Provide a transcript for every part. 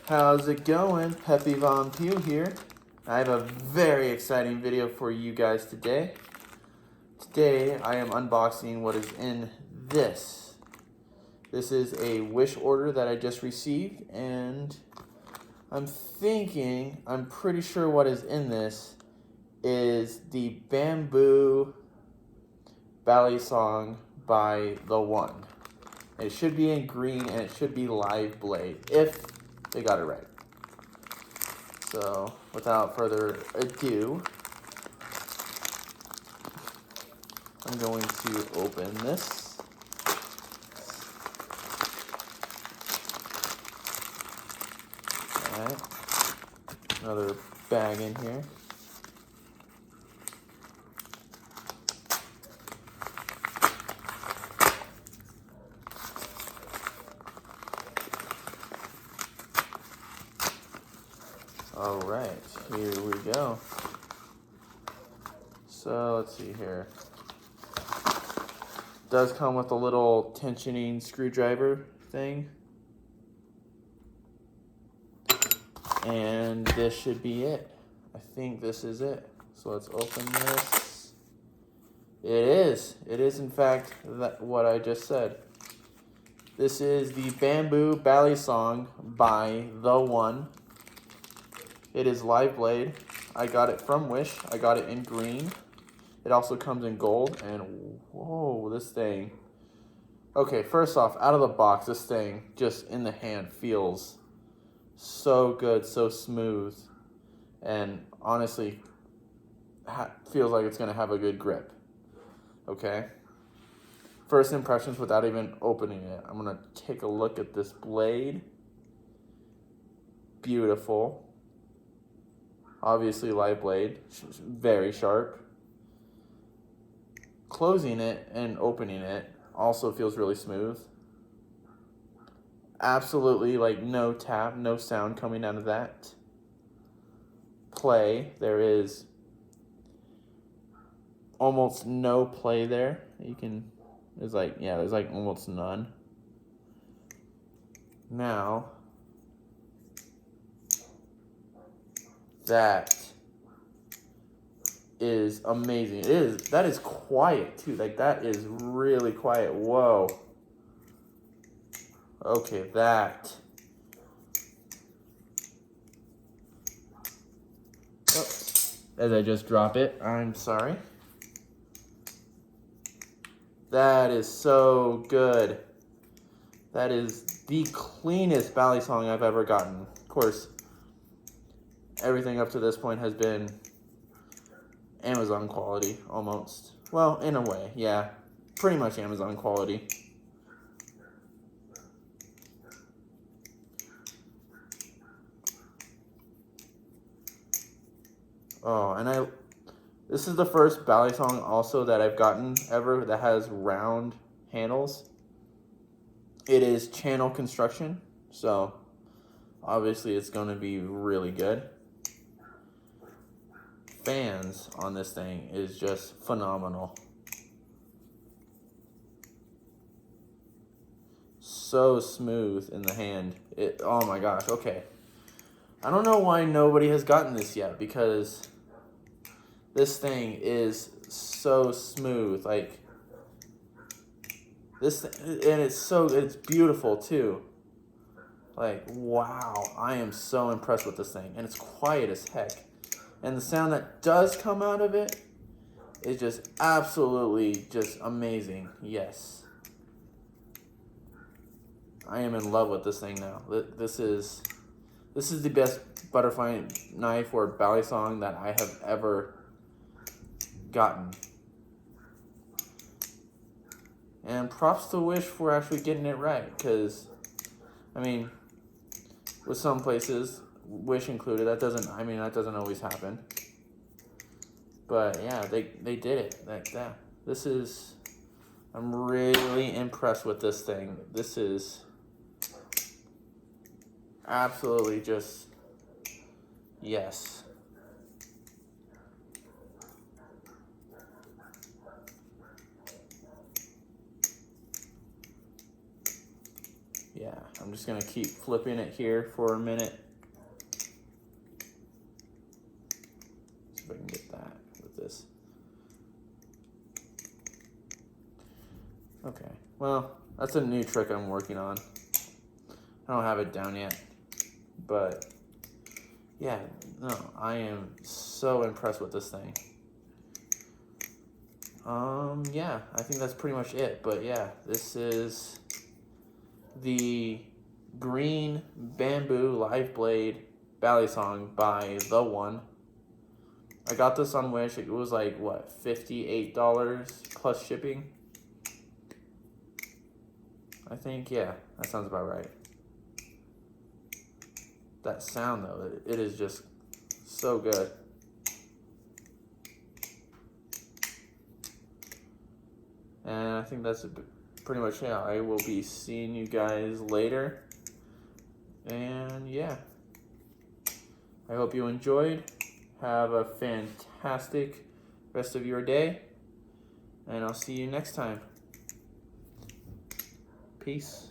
How's it going? Peppy Von Pew here. I have a very exciting video for you guys today. Today I am unboxing what is in this. This is a wish order that I just received, and I'm pretty sure what is in this is the Bamboo Balisong by Theone. It should be in green and it should be live blade if they got it right. So without further ado, I'm going to open this. Alright, another bag in here. All right, here we go. So let's see here. Does come with a little tensioning screwdriver thing. And this should be it. I think this is it. So let's open this. It is. It is in fact what I just said. This is the Bamboo Balisong by Theone. It is live blade. I got it from Wish. I got it in green. It also comes in gold, and whoa, this thing. Okay, first off, out of the box, this thing just in the hand feels so good, so smooth, and honestly feels like it's gonna have a good grip. Okay. First impressions without even opening it. I'm gonna take a look at this blade. Beautiful. Obviously live blade, very sharp. Closing it and opening it also feels really smooth. Absolutely like no tap, no sound coming out of that. Play, there is almost no play there. There's like almost none. Now, that is amazing. That is quiet too. Like that is really quiet. Whoa. Okay, that. Oh, as I just drop it, I'm sorry. That is so good. That is the cleanest Balisong I've ever gotten. Of course, everything up to this point has been Amazon quality, almost. Well, in a way, yeah. Pretty much Amazon quality. Oh, and this is the first Balisong also that I've gotten ever that has round handles. It is channel construction, so obviously it's going to be really good. Fans on this thing is just phenomenal. So smooth in the hand. Oh my gosh, okay. I don't know why nobody has gotten this yet, because this thing is so smooth. Like this, and it's beautiful too. Like, wow, I am so impressed with this thing, and it's quiet as heck. And the sound that does come out of it is just absolutely just amazing. Yes. I am in love with this thing now. This is the best butterfly knife or Balisong that I have ever gotten. And props to Wish for actually getting it right, because, I mean, with some places, Wish included, that doesn't always happen. But yeah, they did it like that. I'm really impressed with this thing. This is absolutely just, yes. Yeah, I'm just gonna keep flipping it here for a minute. See if I can get that with this. Okay, well, that's a new trick I'm working on. I don't have it down yet, but yeah, no, I am so impressed with this thing. Yeah, I think that's pretty much it, but yeah, this is the green bamboo live blade balisong by Theone. I got this on Wish. It was like, what, $58 plus shipping? I think, yeah, that sounds about right. That sound, though, it is just so good. And I think that's pretty much it. I will be seeing you guys later. And yeah, I hope you enjoyed. Have a fantastic rest of your day. And I'll see you next time. Peace.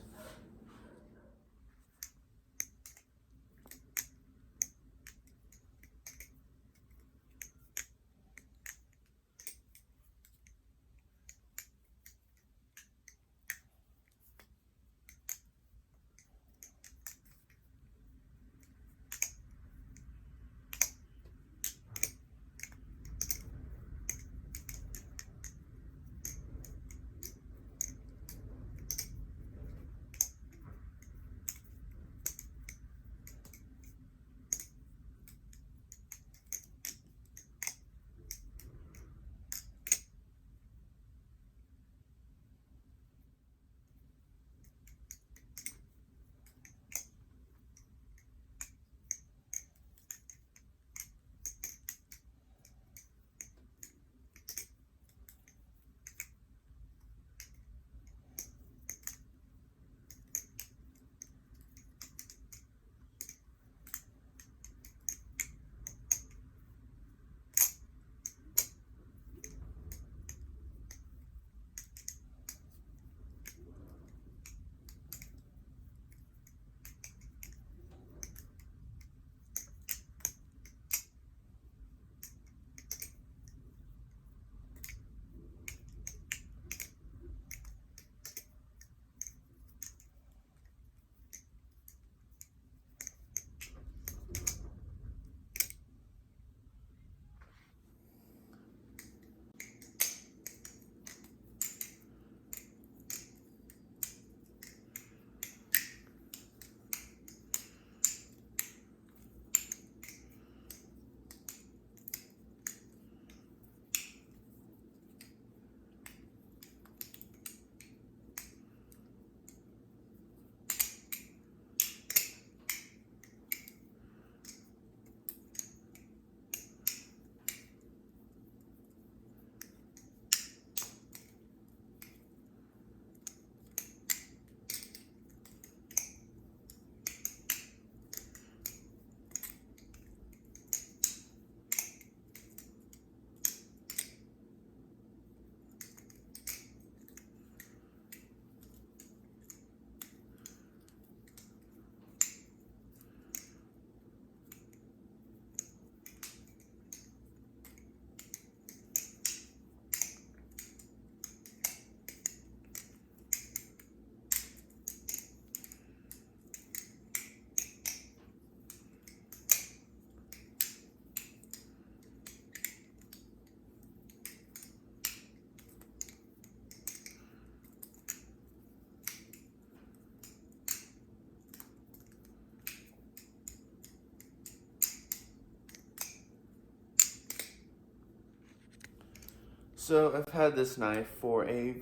So I've had this knife for a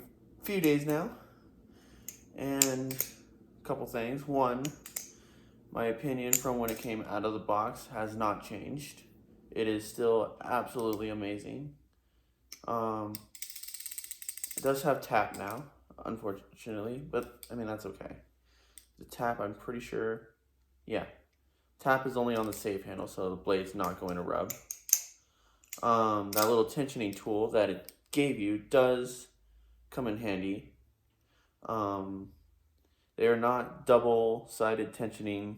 few days now, and a couple things. One, my opinion from when it came out of the box has not changed. It is still absolutely amazing. It does have tap now, unfortunately, but I mean, that's okay. The tap, I'm pretty sure, yeah. Tap is only on the save handle, so the blade's not going to rub. That little tensioning tool that it gave you does come in handy. They are not double-sided tensioning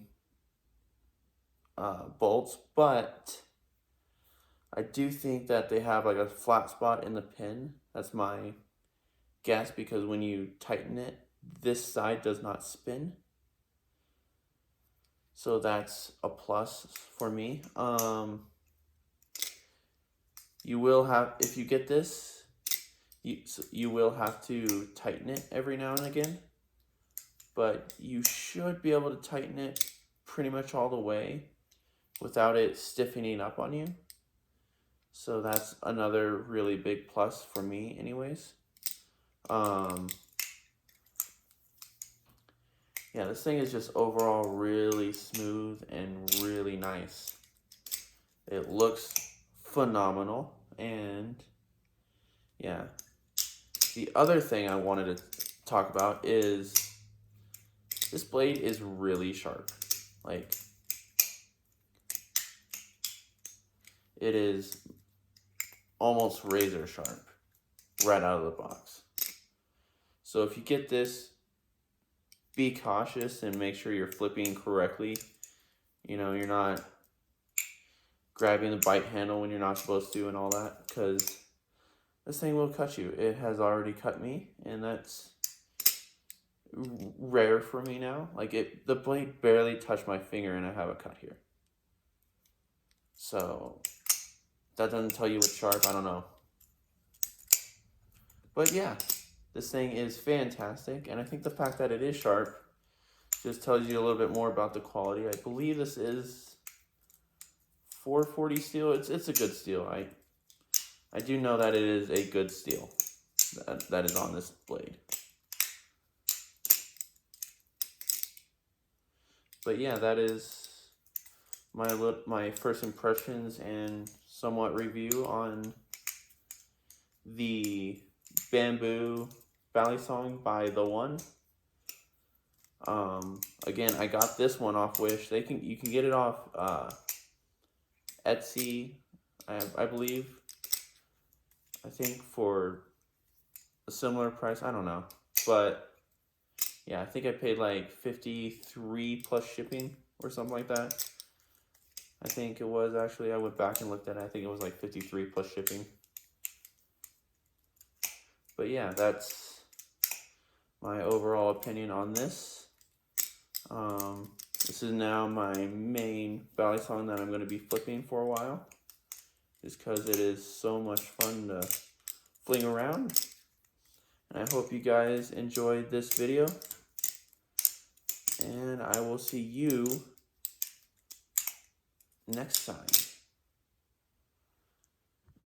bolts, but I do think that they have like a flat spot in the pin. That's my guess, because when you tighten it, this side does not spin. So that's a plus for me. You will have, if you get this, you will have to tighten it every now and again, but you should be able to tighten it pretty much all the way without it stiffening up on you. So that's another really big plus for me anyways. Yeah, this thing is just overall really smooth and really nice. It looks phenomenal, and yeah. The other thing I wanted to talk about is this blade is really sharp. Like, it is almost razor sharp right out of the box. So if you get this, be cautious and make sure you're flipping correctly. You know, you're not grabbing the bite handle when you're not supposed to and all that, because this thing will cut you. It has already cut me, and that's rare for me now. Like, the blade barely touched my finger and I have a cut here. So that doesn't tell you it's sharp, I don't know. But yeah, this thing is fantastic, and I think the fact that it is sharp just tells you a little bit more about the quality. I believe this is 440 steel. It's a good steel. I do know that it is a good steel that is on this blade. But yeah, that is my first impressions and somewhat review on the bamboo balisong by Theone. Again, I got this one off Wish. You can get it off Etsy, I believe. I think for a similar price. I don't know, but yeah, I think I paid like $53 plus shipping or something like that. I think it was actually. I went back and looked at it. I think it was like $53 plus shipping. But yeah, that's my overall opinion on this. This is now my main balisong that I'm going to be flipping for a while, just because it is so much fun to fling around. And I hope you guys enjoyed this video, and I will see you next time.